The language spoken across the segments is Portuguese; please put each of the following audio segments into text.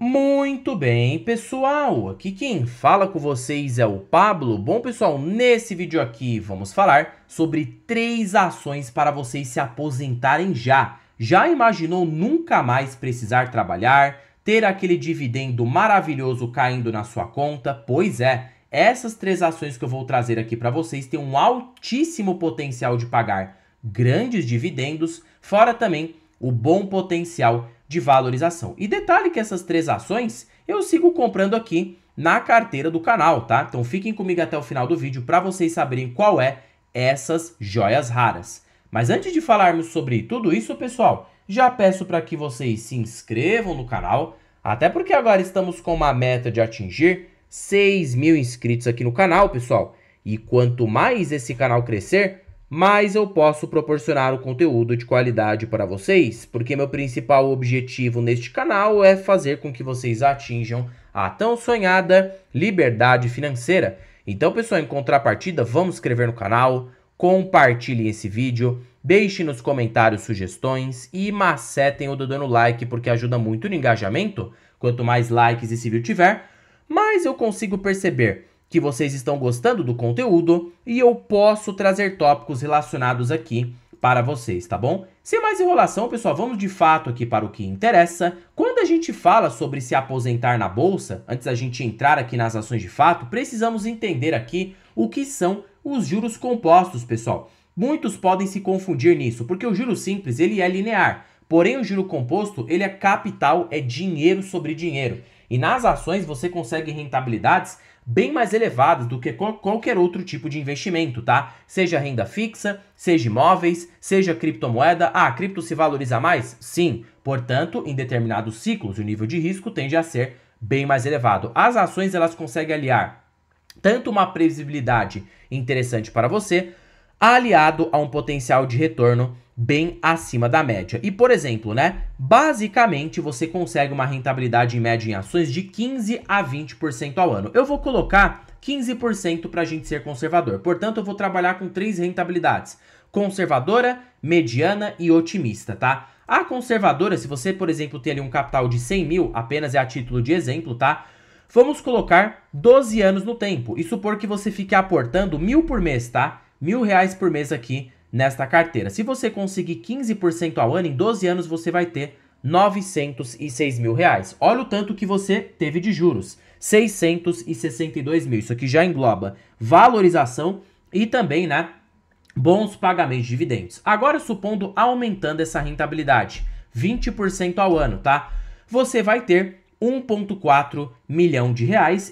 Muito bem, pessoal, aqui quem fala com vocês é o Pablo. Bom, pessoal, nesse vídeo aqui vamos falar sobre 3 ações para vocês se aposentarem já. Já imaginou nunca mais precisar trabalhar, ter aquele dividendo maravilhoso caindo na sua conta? Pois é, essas 3 ações que eu vou trazer aqui para vocês têm um altíssimo potencial de pagar grandes dividendos, fora também o bom potencial de valorização. E detalhe que essas 3 ações eu sigo comprando aqui na carteira do canal, tá? Então fiquem comigo até o final do vídeo para vocês saberem qual é essas joias raras. Mas antes de falarmos sobre tudo isso, pessoal, já peço para que vocês se inscrevam no canal, até porque agora estamos com uma meta de atingir 6.000 inscritos aqui no canal, pessoal. E quanto mais esse canal crescer, mais eu posso proporcionar o conteúdo de qualidade para vocês, porque meu principal objetivo neste canal é fazer com que vocês atinjam a tão sonhada liberdade financeira. Então, pessoal, em contrapartida, vamos inscrever no canal, compartilhem esse vídeo, deixem nos comentários sugestões e macetem o dedo no like, porque ajuda muito no engajamento. Quanto mais likes esse vídeo tiver, mais eu consigo perceber que vocês estão gostando do conteúdo e eu posso trazer tópicos relacionados aqui para vocês, tá bom? Sem mais enrolação, pessoal, vamos de fato aqui para o que interessa. Quando a gente fala sobre se aposentar na bolsa, antes da gente entrar aqui nas ações de fato, precisamos entender aqui o que são os juros compostos, pessoal. Muitos podem se confundir nisso, porque o juro simples ele é linear, porém o juro composto ele é capital, é dinheiro sobre dinheiro. E nas ações você consegue rentabilidades bem mais elevadas do que qualquer outro tipo de investimento, tá? Seja renda fixa, seja imóveis, seja criptomoeda. Ah, cripto se valoriza mais? Sim. Portanto, em determinados ciclos, o nível de risco tende a ser bem mais elevado. As ações, elas conseguem aliar tanto uma previsibilidade interessante para você, aliado a um potencial de retorno bem acima da média. E, por exemplo, né, basicamente você consegue uma rentabilidade em média em ações de 15 a 20% ao ano. Eu vou colocar 15% para a gente ser conservador. Portanto, eu vou trabalhar com 3 rentabilidades: conservadora, mediana e otimista, tá? A conservadora, se você, por exemplo, tem ali um capital de 100 mil, apenas é a título de exemplo, tá? Vamos colocar 12 anos no tempo e supor que você fique aportando 1.000 por mês, tá? R$ 1.000 por mês aqui nesta carteira. Se você conseguir 15% ao ano, em 12 anos você vai ter R$ 906 mil. Olha o tanto que você teve de juros, 662 mil. Isso aqui já engloba valorização e também, né, bons pagamentos de dividendos. Agora, supondo aumentando essa rentabilidade, 20% ao ano, tá? Você vai ter R$ 1,4 milhão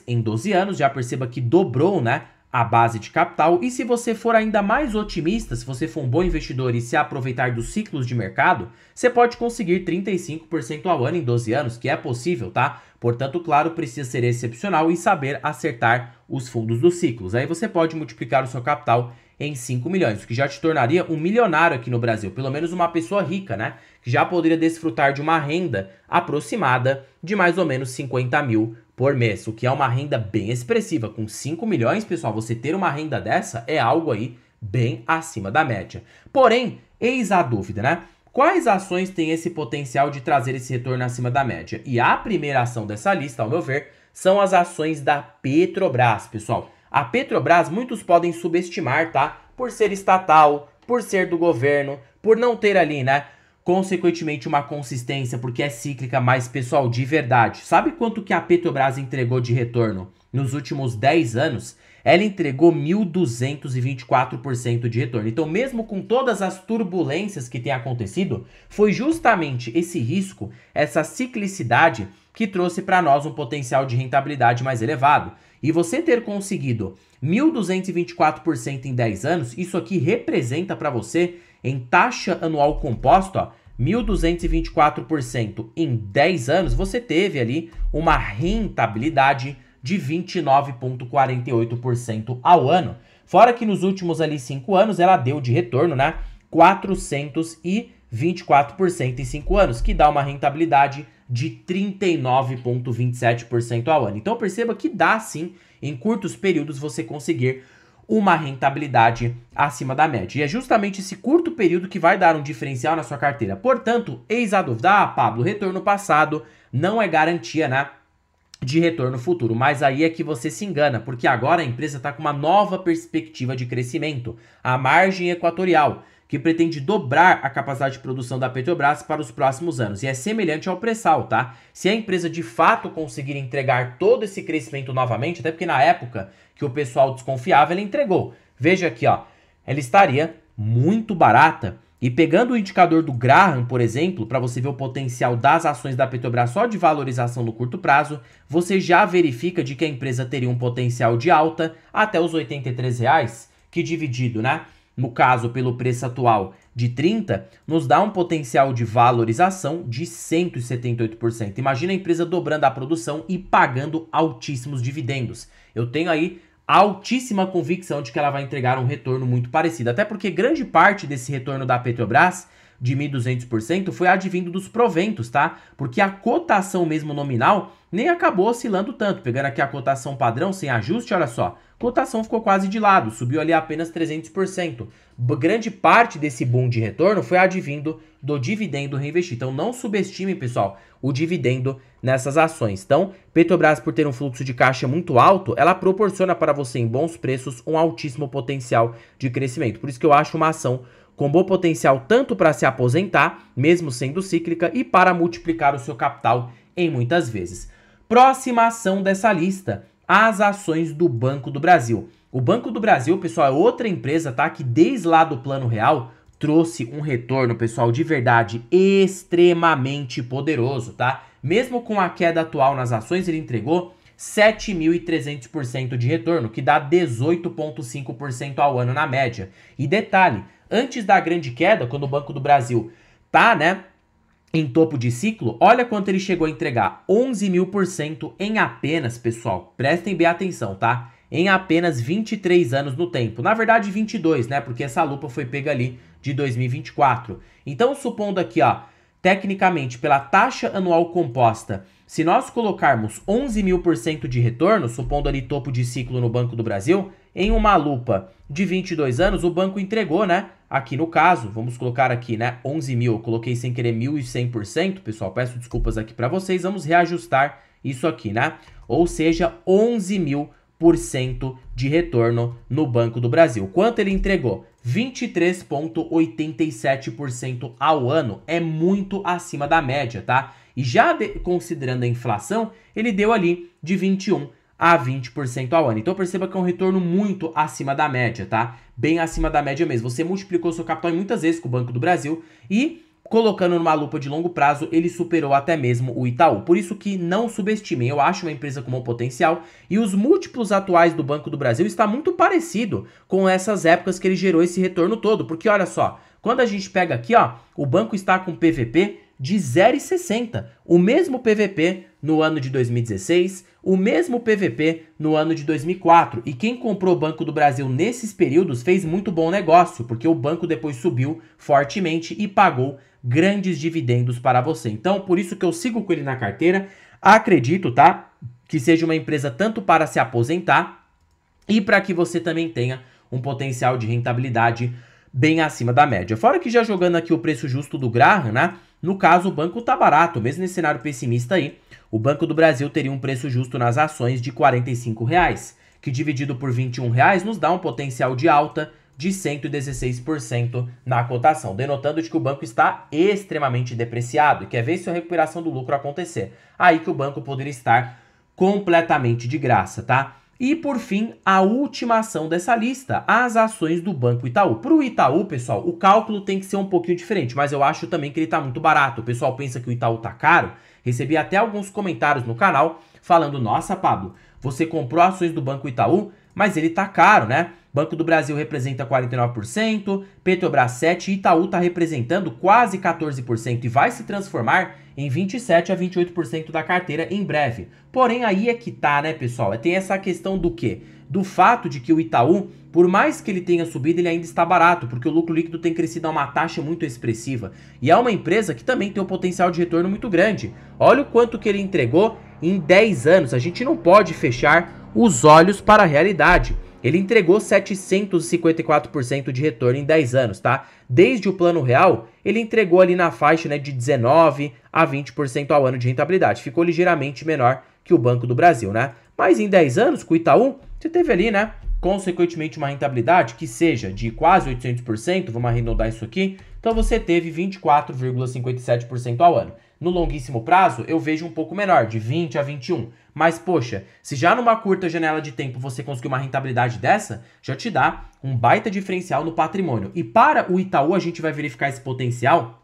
em 12 anos. Já perceba que dobrou, né, a base de capital. E se você for ainda mais otimista, se você for um bom investidor e se aproveitar dos ciclos de mercado, você pode conseguir 35% ao ano em 12 anos, que é possível, tá? Portanto, claro, precisa ser excepcional e saber acertar os fundos dos ciclos. Aí você pode multiplicar o seu capital em 5 milhões, o que já te tornaria um milionário aqui no Brasil, pelo menos uma pessoa rica, né? Que já poderia desfrutar de uma renda aproximada de mais ou menos 50 mil por mês, o que é uma renda bem expressiva. Com 5 milhões, pessoal, você ter uma renda dessa é algo aí bem acima da média. Porém, eis a dúvida, né? Quais ações têm esse potencial de trazer esse retorno acima da média? E a primeira ação dessa lista, ao meu ver, são as ações da Petrobras, pessoal. A Petrobras muitos podem subestimar, tá? Por ser estatal, por ser do governo, por não ter ali, né, consequentemente uma consistência, porque é cíclica, mas, pessoal, de verdade, sabe quanto que a Petrobras entregou de retorno nos últimos 10 anos? Ela entregou 1.224% de retorno. Então, mesmo com todas as turbulências que têm acontecido, foi justamente esse risco, essa ciclicidade, que trouxe para nós um potencial de rentabilidade mais elevado. E você ter conseguido 1.224% em 10 anos, isso aqui representa para você, em taxa anual composta, ó, 1.224% em 10 anos, você teve ali uma rentabilidade de 29,48% ao ano. Fora que nos últimos ali 5 anos ela deu de retorno, né, 424% em 5 anos, que dá uma rentabilidade de 39,27% ao ano. Então perceba que dá sim, em curtos períodos, você conseguir uma rentabilidade acima da média. E é justamente esse curto período que vai dar um diferencial na sua carteira. Portanto, eis a dúvida: Pablo, retorno passado não é garantia, né, de retorno futuro. Mas aí é que você se engana, porque agora a empresa está com uma nova perspectiva de crescimento, a margem equatorial, que pretende dobrar a capacidade de produção da Petrobras para os próximos anos. E é semelhante ao pré-sal, tá? Se a empresa de fato conseguir entregar todo esse crescimento novamente, até porque na época que o pessoal desconfiava, ela entregou. Veja aqui, ó, ela estaria muito barata. E pegando o indicador do Graham, por exemplo, para você ver o potencial das ações da Petrobras só de valorização no curto prazo, você já verifica de que a empresa teria um potencial de alta até os R$ 83, que dividido, né, no caso pelo preço atual de 30, nos dá um potencial de valorização de 178%. Imagina a empresa dobrando a produção e pagando altíssimos dividendos. Eu tenho aí altíssima convicção de que ela vai entregar um retorno muito parecido. Até porque grande parte desse retorno da Petrobras, de 1.200%, foi advindo dos proventos, tá? Porque a cotação mesmo nominal nem acabou oscilando tanto. Pegando aqui a cotação padrão, sem ajuste, olha só, a cotação ficou quase de lado, subiu ali apenas 300%. Grande parte desse boom de retorno foi advindo do dividendo reinvestido. Então não subestime, pessoal, o dividendo nessas ações. Então, Petrobras, por ter um fluxo de caixa muito alto, ela proporciona para você em bons preços um altíssimo potencial de crescimento. Por isso que eu acho uma ação com bom potencial tanto para se aposentar, mesmo sendo cíclica, e para multiplicar o seu capital em muitas vezes. Próxima ação dessa lista, as ações do Banco do Brasil. O Banco do Brasil, pessoal, é outra empresa, tá, que desde lá do Plano Real trouxe um retorno, pessoal, de verdade extremamente poderoso, tá? Mesmo com a queda atual nas ações, ele entregou 7.300% de retorno, que dá 18,5% ao ano na média. E detalhe, antes da grande queda, quando o Banco do Brasil tá, né, em topo de ciclo, olha quanto ele chegou a entregar, 11.000% em apenas, pessoal, prestem bem atenção, tá? Em apenas 23 anos no tempo. Na verdade, 22, né? Porque essa lupa foi pega ali de 2024. Então, supondo aqui, ó, tecnicamente, pela taxa anual composta, se nós colocarmos 11.000% de retorno, supondo ali topo de ciclo no Banco do Brasil, em uma lupa de 22 anos, o banco entregou, né? Aqui no caso, vamos colocar aqui, né? 11.000, eu coloquei sem querer 1.100%, pessoal, peço desculpas aqui para vocês, vamos reajustar isso aqui, né? Ou seja, 11.000% de retorno no Banco do Brasil. Quanto ele entregou? 23,87% ao ano. É muito acima da média, tá? E já considerando a inflação, ele deu ali de 21 a 20% ao ano. Então perceba que é um retorno muito acima da média, tá? Bem acima da média mesmo. Você multiplicou seu capital muitas vezes com o Banco do Brasil e, colocando numa lupa de longo prazo, ele superou até mesmo o Itaú. Por isso que não subestimem. Eu acho uma empresa com bom potencial e os múltiplos atuais do Banco do Brasil está muito parecido com essas épocas que ele gerou esse retorno todo. Porque olha só, quando a gente pega aqui, ó, o banco está com PVP de 0,60. O mesmo PVP no ano de 2016, o mesmo PVP no ano de 2004. E quem comprou o Banco do Brasil nesses períodos fez muito bom negócio, porque o banco depois subiu fortemente e pagou grandes dividendos para você. Então, por isso que eu sigo com ele na carteira. Acredito, tá, que seja uma empresa tanto para se aposentar e para que você também tenha um potencial de rentabilidade bem acima da média. Fora que já jogando aqui o preço justo do Graham, né? No caso, o banco tá barato, mesmo nesse cenário pessimista aí, o Banco do Brasil teria um preço justo nas ações de R$ 45,00, que dividido por R$ 21,00 nos dá um potencial de alta de 116% na cotação, denotando de que o banco está extremamente depreciado e quer ver se a recuperação do lucro acontecer. Aí que o banco poderia estar completamente de graça, tá? E, por fim, a última ação dessa lista, as ações do Banco Itaú. Para o Itaú, pessoal, o cálculo tem que ser um pouquinho diferente, mas eu acho também que ele está muito barato. O pessoal pensa que o Itaú está caro. Recebi até alguns comentários no canal falando, nossa, Pablo, você comprou ações do Banco Itaú, mas ele está caro, né? Banco do Brasil representa 49%, Petrobras 7%, Itaú está representando quase 14% e vai se transformar em 27% a 28% da carteira em breve. Porém, aí é que tá, né, pessoal? Tem essa questão do quê? Do fato de que o Itaú, por mais que ele tenha subido, ele ainda está barato, porque o lucro líquido tem crescido a uma taxa muito expressiva. E é uma empresa que também tem um potencial de retorno muito grande. Olha o quanto que ele entregou em 10 anos. A gente não pode fechar os olhos para a realidade. ele entregou 754% de retorno em 10 anos, tá? Desde o plano real, ele entregou ali na faixa, né, de 19 a 20% ao ano de rentabilidade. Ficou ligeiramente menor que o Banco do Brasil, né? Mas em 10 anos, com o Itaú, você teve ali, né, consequentemente uma rentabilidade que seja de quase 800%, vamos arredondar isso aqui, então você teve 24,57% ao ano. No longuíssimo prazo, eu vejo um pouco menor, de 20 a 21. Mas, poxa, se já numa curta janela de tempo você conseguir uma rentabilidade dessa, já te dá um baita diferencial no patrimônio. E para o Itaú, a gente vai verificar esse potencial,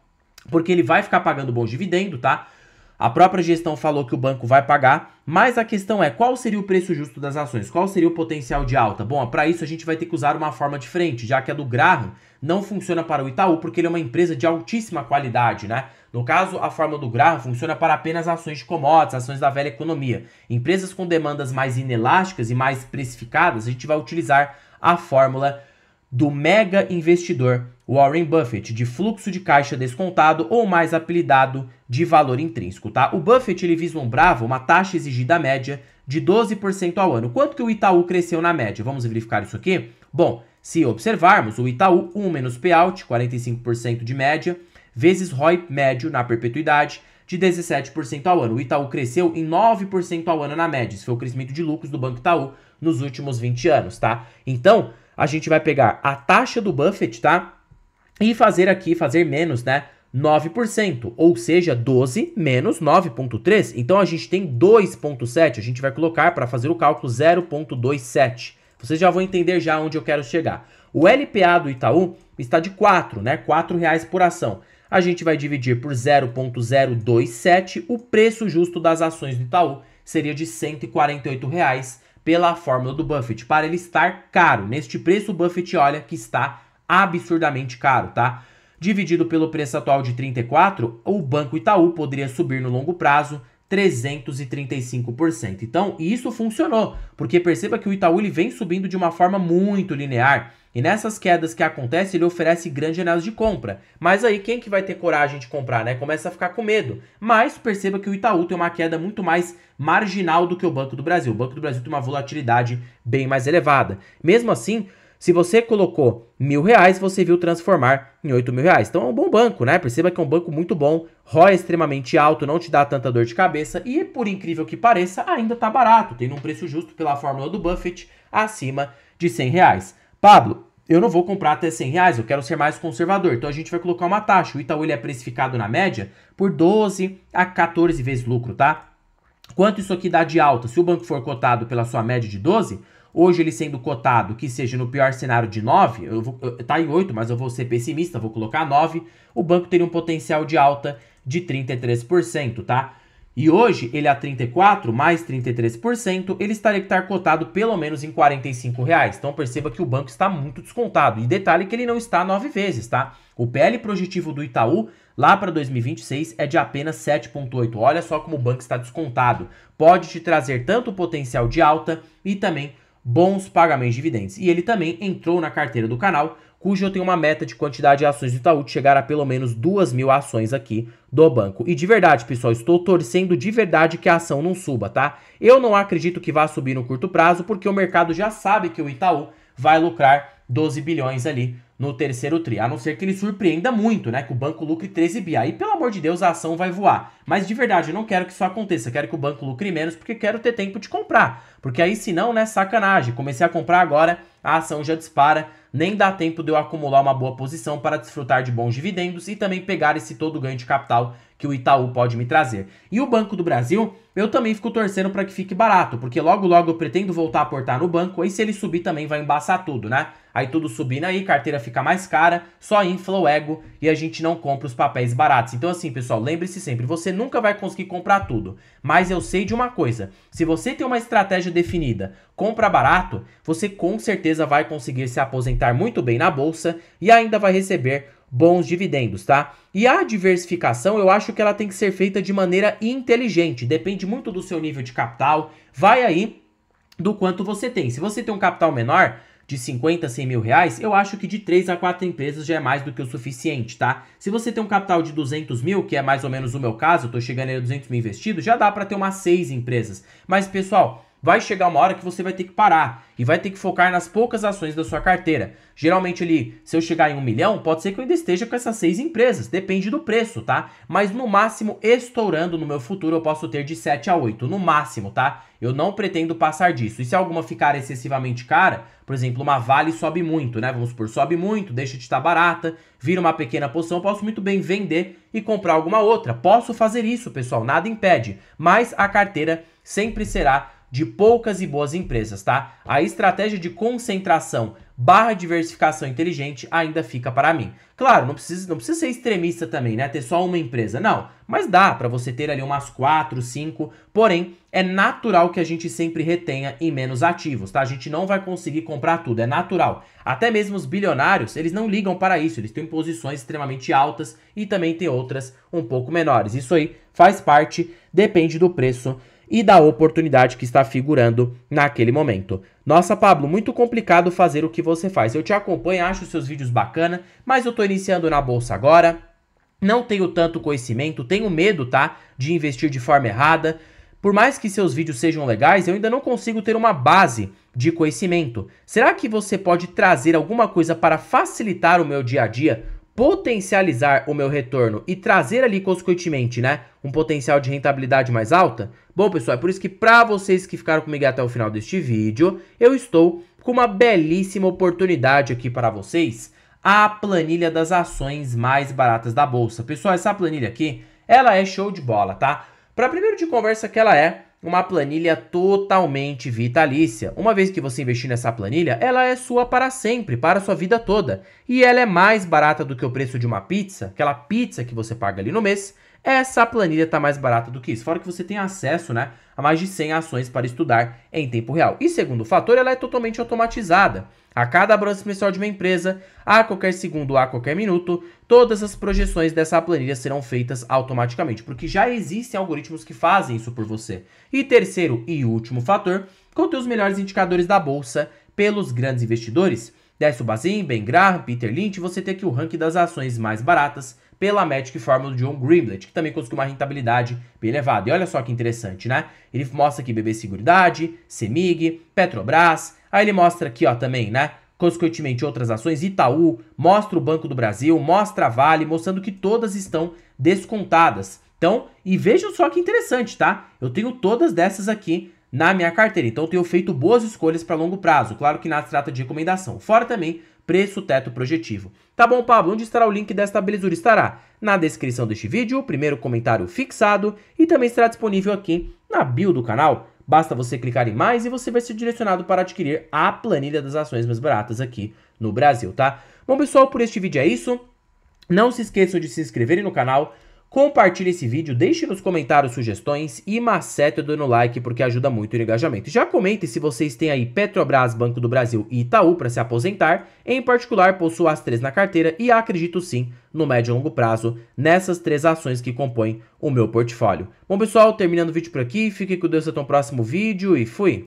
porque ele vai ficar pagando bom dividendo, tá? A própria gestão falou que o banco vai pagar, mas a questão é qual seria o preço justo das ações? Qual seria o potencial de alta? Bom, para isso a gente vai ter que usar uma forma diferente, já que a do Graham não funciona para o Itaú, porque ele é uma empresa de altíssima qualidade, né? No caso, a fórmula do Graham funciona para apenas ações de commodities, ações da velha economia. Empresas com demandas mais inelásticas e mais precificadas, a gente vai utilizar a fórmula do mega investidor Warren Buffett, de fluxo de caixa descontado ou mais apelidado de valor intrínseco, tá? O Buffett, ele vislumbrava uma taxa exigida média de 12% ao ano. Quanto que o Itaú cresceu na média? Vamos verificar isso aqui? Bom, se observarmos, o Itaú, 1 menos payout, 45% de média, vezes ROI médio na perpetuidade, de 17% ao ano. O Itaú cresceu em 9% ao ano na média. Esse foi o crescimento de lucros do Banco Itaú nos últimos 20 anos, tá? Então, a gente vai pegar a taxa do Buffett, tá? E fazer menos, né? 9%, ou seja, 12 menos 9,3. Então, a gente tem 2,7. A gente vai colocar, para fazer o cálculo, 0,27. Vocês já vão entender já onde eu quero chegar. O LPA do Itaú está de 4, né? R$4 por ação. A gente vai dividir por 0,027. O preço justo das ações do Itaú seria de R$148 pela fórmula do Buffett, para ele estar caro. Neste preço, o Buffett olha que está absurdamente caro, tá? Dividido pelo preço atual de 34, o Banco Itaú poderia subir no longo prazo 335%. Então, isso funcionou, porque perceba que o Itaú ele vem subindo de uma forma muito linear. E nessas quedas que acontecem, ele oferece grandes janelas de compra. Mas aí, quem que vai ter coragem de comprar, né? Começa a ficar com medo. Mas perceba que o Itaú tem uma queda muito mais marginal do que o Banco do Brasil. O Banco do Brasil tem uma volatilidade bem mais elevada. Mesmo assim, se você colocou R$1.000, você viu transformar em R$8.000. Então é um bom banco, né? Perceba que é um banco muito bom, ROI é extremamente alto, não te dá tanta dor de cabeça e, por incrível que pareça, ainda tá barato, tendo um preço justo pela fórmula do Buffett acima de R$100. Pablo, eu não vou comprar até R$100, eu quero ser mais conservador. Então a gente vai colocar uma taxa. O Itaú ele é precificado na média por 12 a 14 vezes lucro, tá? Quanto isso aqui dá de alta? Se o banco for cotado pela sua média de 12, hoje ele sendo cotado, que seja no pior cenário de 9, tá em 8, mas eu vou ser pessimista, vou colocar 9, o banco teria um potencial de alta de 33%, tá? E hoje, ele a 34 mais 33%, ele estaria que estar cotado pelo menos em R$45. Então perceba que o banco está muito descontado. E detalhe que ele não está 9 vezes, tá? O PL projetivo do Itaú, lá para 2026, é de apenas 7,8. Olha só como o banco está descontado. Pode te trazer tanto potencial de alta e também bons pagamentos de dividendos. E ele também entrou na carteira do canal, cujo eu tenho uma meta de quantidade de ações do Itaú de chegar a pelo menos 2.000 ações aqui do banco. E de verdade, pessoal, estou torcendo de verdade que a ação não suba, tá? Eu não acredito que vá subir no curto prazo, porque o mercado já sabe que o Itaú vai lucrar 12 bilhões ali no terceiro tri, a não ser que ele surpreenda muito, né, que o banco lucre 13 bi, aí pelo amor de Deus a ação vai voar, mas de verdade eu não quero que isso aconteça, quero que o banco lucre menos porque quero ter tempo de comprar, porque aí senão, né, sacanagem, comecei a comprar agora, a ação já dispara, nem dá tempo de eu acumular uma boa posição para desfrutar de bons dividendos e também pegar esse todo ganho de capital que o Itaú pode me trazer. E o Banco do Brasil, eu também fico torcendo para que fique barato, porque logo logo eu pretendo voltar a aportar no banco, aí se ele subir também vai embaçar tudo, né? Aí tudo subindo aí, carteira fica mais cara, só infla o ego e a gente não compra os papéis baratos. Então assim, pessoal, lembre-se sempre, você nunca vai conseguir comprar tudo, mas eu sei de uma coisa, se você tem uma estratégia definida, compra barato, você com certeza vai conseguir se aposentar muito bem na bolsa e ainda vai receber bons dividendos, tá? E a diversificação, eu acho que ela tem que ser feita de maneira inteligente, depende muito do seu nível de capital, vai aí do quanto você tem. Se você tem um capital menor, de 50 a 100 mil reais, eu acho que de 3 a 4 empresas já é mais do que o suficiente, tá? Se você tem um capital de 200 mil, que é mais ou menos o meu caso, eu tô chegando aí a 200 mil investidos, já dá para ter umas 6 empresas. Mas, pessoal, vai chegar uma hora que você vai ter que parar e vai ter que focar nas poucas ações da sua carteira. Geralmente ali, se eu chegar em 1 milhão, pode ser que eu ainda esteja com essas 6 empresas, depende do preço, tá? Mas no máximo, estourando no meu futuro, eu posso ter de 7 a 8, no máximo, tá? Eu não pretendo passar disso. E se alguma ficar excessivamente cara, por exemplo, uma Vale sobe muito, né? Vamos supor, sobe muito, deixa de estar barata, vira uma pequena posição, eu posso muito bem vender e comprar alguma outra. Posso fazer isso, pessoal, nada impede. Mas a carteira sempre será de poucas e boas empresas, tá? A estratégia de concentração / diversificação inteligente ainda fica para mim. Claro, não precisa ser extremista também, né? Ter só uma empresa, não. Mas dá para você ter ali umas 4, 5, porém, é natural que a gente sempre retenha em menos ativos, tá? A gente não vai conseguir comprar tudo, é natural. Até mesmo os bilionários, eles não ligam para isso, eles têm posições extremamente altas e também tem outras um pouco menores. Isso aí faz parte, depende do preço e da oportunidade que está figurando naquele momento. Nossa, Pablo, muito complicado fazer o que você faz. Eu te acompanho, acho os seus vídeos bacana, mas eu tô iniciando na bolsa agora, não tenho tanto conhecimento, tenho medo, tá, de investir de forma errada. Por mais que seus vídeos sejam legais, eu ainda não consigo ter uma base de conhecimento. Será que você pode trazer alguma coisa para facilitar o meu dia a dia, potencializar o meu retorno e trazer ali consequentemente, né, um potencial de rentabilidade mais alta? Bom, pessoal, é por isso que para vocês que ficaram comigo até o final deste vídeo, eu estou com uma belíssima oportunidade aqui para vocês, a planilha das ações mais baratas da bolsa. Pessoal, essa planilha aqui, ela é show de bola, tá? Para primeiro de conversa que ela é uma planilha totalmente vitalícia. Uma vez que você investir nessa planilha, ela é sua para sempre, para a sua vida toda. E ela é mais barata do que o preço de uma pizza, aquela pizza que você paga ali no mês. Essa planilha tá mais barata do que isso. Fora que você tem acesso, né, a mais de 100 ações para estudar em tempo real. E segundo fator, ela é totalmente automatizada. A cada abraço mensal de uma empresa, a qualquer segundo, a qualquer minuto, todas as projeções dessa planilha serão feitas automaticamente, porque já existem algoritmos que fazem isso por você. E terceiro e último fator, contém os melhores indicadores da bolsa pelos grandes investidores. Décio Bazin, Ben Graham, Peter Lynch, você tem aqui o ranking das ações mais baratas pela Magic Formula do John Greenblatt, que também conseguiu uma rentabilidade bem elevada. E olha só que interessante, né? Ele mostra aqui BB Seguridade, CEMIG, Petrobras, aí ele mostra aqui, ó, também, né, consequentemente outras ações, Itaú, mostra o Banco do Brasil, mostra a Vale, mostrando que todas estão descontadas. Então, e vejam só que interessante, tá? Eu tenho todas dessas aqui na minha carteira, então eu tenho feito boas escolhas para longo prazo. Claro que nada se trata de recomendação. Fora também preço teto projetivo. Tá bom, Pablo? Onde estará o link desta belezura? Estará na descrição deste vídeo, primeiro comentário fixado e também estará disponível aqui na bio do canal. Basta você clicar em mais e você vai ser direcionado para adquirir a planilha das ações mais baratas aqui no Brasil, tá? Bom, pessoal, por este vídeo é isso. Não se esqueçam de se inscreverem no canal, compartilhe esse vídeo, deixe nos comentários sugestões e macete dando like porque ajuda muito no engajamento. Já comentem se vocês têm aí Petrobras, Banco do Brasil e Itaú para se aposentar. Em particular, possuo as 3 na carteira e acredito sim no médio e longo prazo nessas 3 ações que compõem o meu portfólio. Bom, pessoal, terminando o vídeo por aqui. Fiquem com Deus até o próximo vídeo e fui!